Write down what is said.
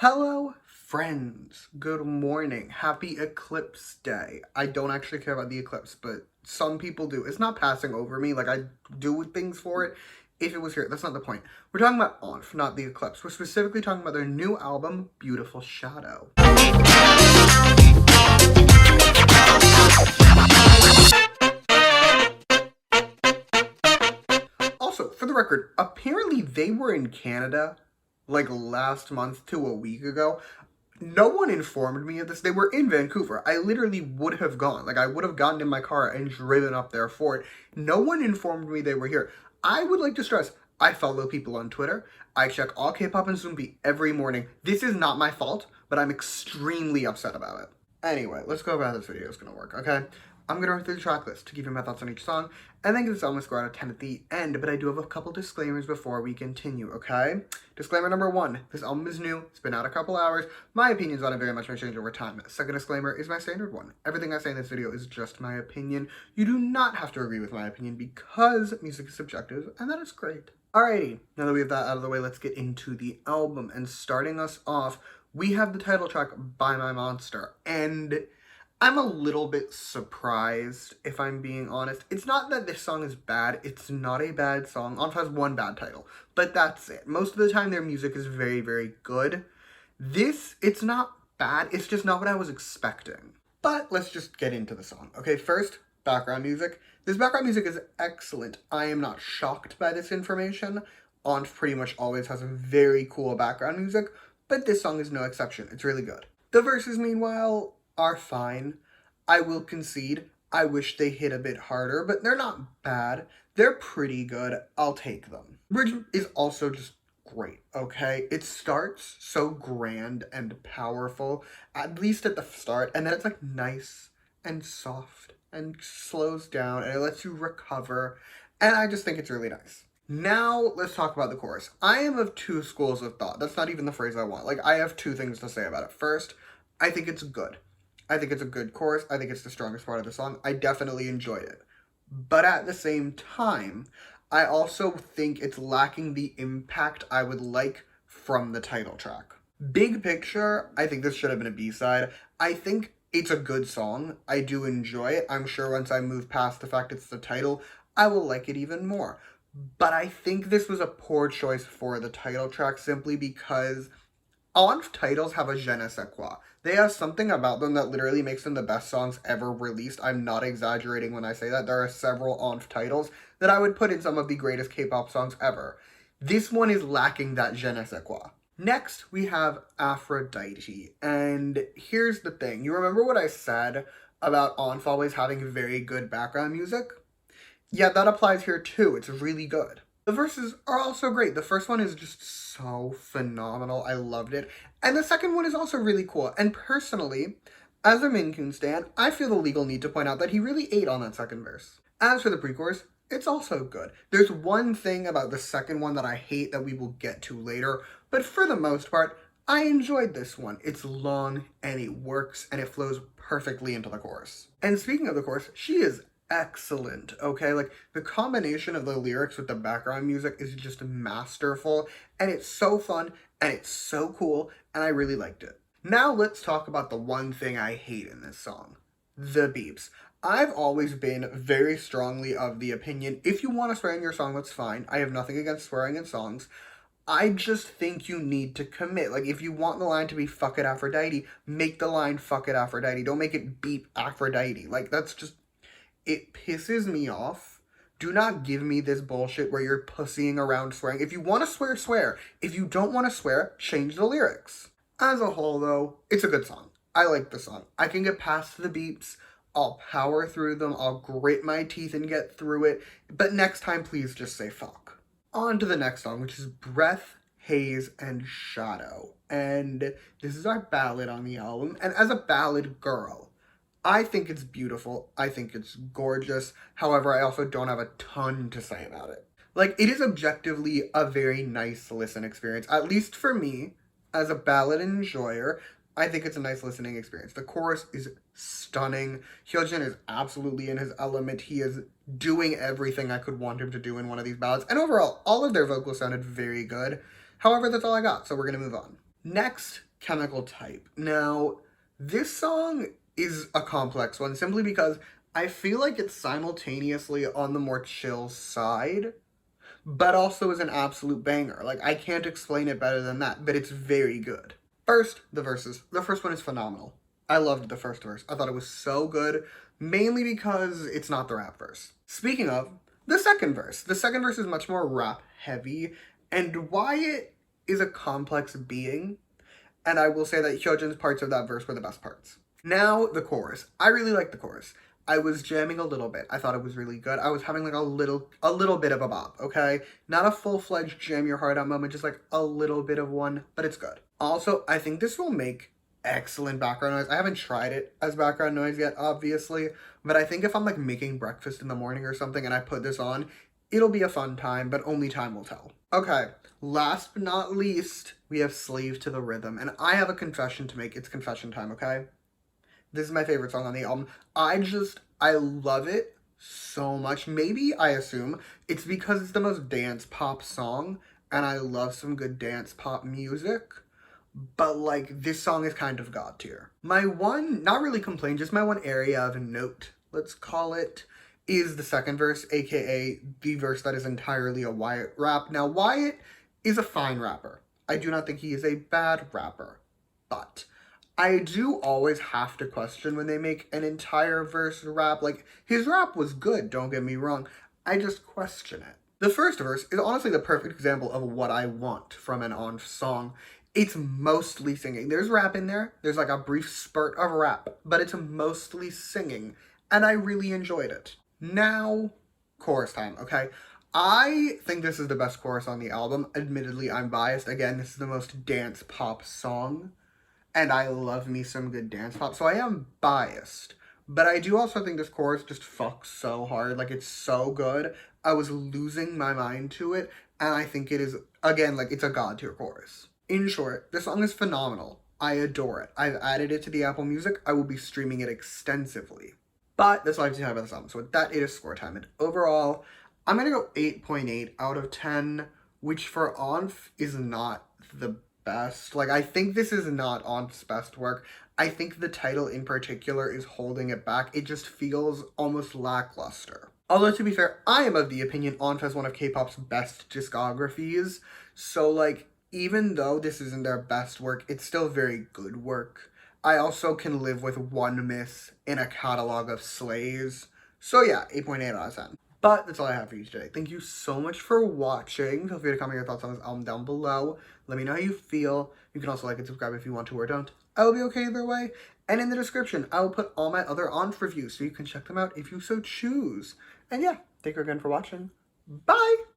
Hello, friends. Good morning. Happy Eclipse Day. I don't actually care about the eclipse, but some people do. It's not passing over me. Like, I do things for it. If it was here, that's not the point. We're talking about ONF, not the eclipse. We're specifically talking about their new album, Beautiful Shadow. Also, for the record, apparently they were in Canada like last month to a week ago. No one informed me of this. They were in Vancouver. I literally would have gone. Like, I would have gotten in my car and driven up there for it. No one informed me they were here. I would like to stress, I follow people on Twitter. I check all K-pop and Zombie every morning. This is not my fault, but I'm extremely upset about it. Anyway, let's go over how this video is going to work, okay? I'm going to run through the track list to give you my thoughts on each song, and then give this album a score out of 10 at the end, but I do have a couple disclaimers before we continue, okay? Disclaimer number 1, this album is new, it's been out a couple hours, my opinions on it very much may change over time. Second disclaimer is my standard one. Everything I say in this video is just my opinion. You do not have to agree with my opinion because music is subjective, and that is great. Alrighty, now that we have that out of the way, let's get into the album, and starting us off, we have the title track, By My Monster, and I'm a little bit surprised, if I'm being honest. It's not that this song is bad. It's not a bad song. ONF has one bad title, but that's it. Most of the time, their music is very, very good. This, it's not bad. It's just not what I was expecting. But let's just get into the song. Okay, first, background music. This background music is excellent. I am not shocked by this information. ONF pretty much always has a very cool background music, but this song is no exception. It's really good. The verses, meanwhile, are fine. I will concede, I wish they hit a bit harder, but they're not bad. They're pretty good. I'll take them. Bridge is also just great, okay? It starts so grand and powerful, at least at the start, and then it's like nice and soft and slows down and it lets you recover, and I just think it's really nice. Now, let's talk about the chorus. I am of two schools of thought. That's not even the phrase I want. Like, I have two things to say about it. First, I think it's good. I think it's a good chorus. I think it's the strongest part of the song. I definitely enjoyed it. But at the same time, I also think it's lacking the impact I would like from the title track. Big picture, I think this should have been a B-side. I think it's a good song. I do enjoy it. I'm sure once I move past the fact it's the title, I will like it even more. But I think this was a poor choice for the title track simply because ONF titles have a je ne sais quoi. They have something about them that literally makes them the best songs ever released. I'm not exaggerating when I say that. There are several ONF titles that I would put in some of the greatest K-pop songs ever. This one is lacking that je ne sais quoi. Next, we have Aphrodite. And here's the thing. You remember what I said about ONF always having very good background music? Yeah, that applies here too. It's really good. The verses are also great. The first one is just so phenomenal. I loved it. And the second one is also really cool. And personally, as a Minkun stan, I feel the legal need to point out that he really ate on that second verse. As for the pre-chorus, it's also good. There's one thing about the second one that I hate that we will get to later, but for the most part, I enjoyed this one. It's long and it works and it flows perfectly into the chorus. And speaking of the chorus, she is excellent, okay? Like, the combination of the lyrics with the background music is just masterful, and it's so fun, and it's so cool, and I really liked it. Now let's talk about the one thing I hate in this song. The beeps. I've always been very strongly of the opinion, if you want to swear in your song, that's fine. I have nothing against swearing in songs. I just think you need to commit. Like, if you want the line to be fuck it Aphrodite, make the line fuck it Aphrodite. Don't make it beep Aphrodite. Like, that's just... It pisses me off. Do not give me this bullshit where you're pussying around swearing. If you want to swear, swear. If you don't want to swear, change the lyrics. As a whole, though, it's a good song. I like the song. I can get past the beeps. I'll power through them. I'll grit my teeth and get through it. But next time, please just say fuck. On to the next song, which is Breath, Haze, and Shadow. And this is our ballad on the album. And as a ballad girl, I think it's beautiful. I think it's gorgeous. However, I also don't have a ton to say about it. Like, it is objectively a very nice listen experience. At least for me, as a ballad enjoyer, I think it's a nice listening experience. The chorus is stunning. Hyojin is absolutely in his element. He is doing everything I could want him to do in one of these ballads. And overall, all of their vocals sounded very good. However, that's all I got, so we're going to move on. Next Chemical Type. Now, this song is a complex one simply because I feel like it's simultaneously on the more chill side, but also is an absolute banger. Like, I can't explain it better than that, but it's very good. First, the verses. The first one is phenomenal. I loved the first verse. I thought it was so good, mainly because it's not the rap verse. Speaking of, the second verse. The second verse is much more rap heavy, and Wyatt is a complex being, and I will say that Hyojin's parts of that verse were the best parts. Now, the chorus. I really like the chorus. I was jamming a little bit. I thought it was really good. I was having like a little bit of a bop, okay? Not a full-fledged jam your heart out moment, just like a little bit of one, but it's good. Also, I think this will make excellent background noise. I haven't tried it as background noise yet, obviously, but I think if I'm like making breakfast in the morning or something and I put this on, it'll be a fun time, but only time will tell. Okay, last but not least, we have Slave to the Rhythm, and I have a confession to make. It's confession time, okay? This is my favorite song on the album. I love it so much. Maybe, I assume, it's because it's the most dance pop song, and I love some good dance pop music. But, like, this song is kind of god tier. My one, not really complaint, just my one area of note, let's call it, is the second verse, aka the verse that is entirely a Wyatt rap. Now, Wyatt is a fine rapper. I do not think he is a bad rapper. But I do always have to question when they make an entire verse rap. Like, his rap was good, don't get me wrong. I just question it. The first verse is honestly the perfect example of what I want from an ONF song. It's mostly singing. There's rap in there. There's like a brief spurt of rap, but it's mostly singing, and I really enjoyed it. Now, chorus time, okay? I think this is the best chorus on the album. Admittedly, I'm biased. Again, this is the most dance pop song, and I love me some good dance pop, so I am biased. But I do also think this chorus just fucks so hard. Like, it's so good. I was losing my mind to it, and I think it is, again, like, it's a god tier chorus. In short, this song is phenomenal. I adore it. I've added it to the Apple Music. I will be streaming it extensively. But that's all I have to say about this album. So with that, it is score time. And overall, I'm going to go 8.8 out of 10, which for ONF is not the best. Like, I think this is not ONF's best work. I think the title in particular is holding it back. It just feels almost lackluster. Although, to be fair, I am of the opinion ONF has one of K-pop's best discographies. So, like, even though this isn't their best work, it's still very good work. I also can live with one miss in a catalog of slays. So yeah, 8.8 out of 10. But that's all I have for you today. Thank you so much for watching. Feel free to comment your thoughts on this album down below. Let me know how you feel. You can also like and subscribe if you want to or don't. I will be okay either way. And in the description, I will put all my other ONF reviews so you can check them out if you so choose. And yeah, thank you again for watching. Bye!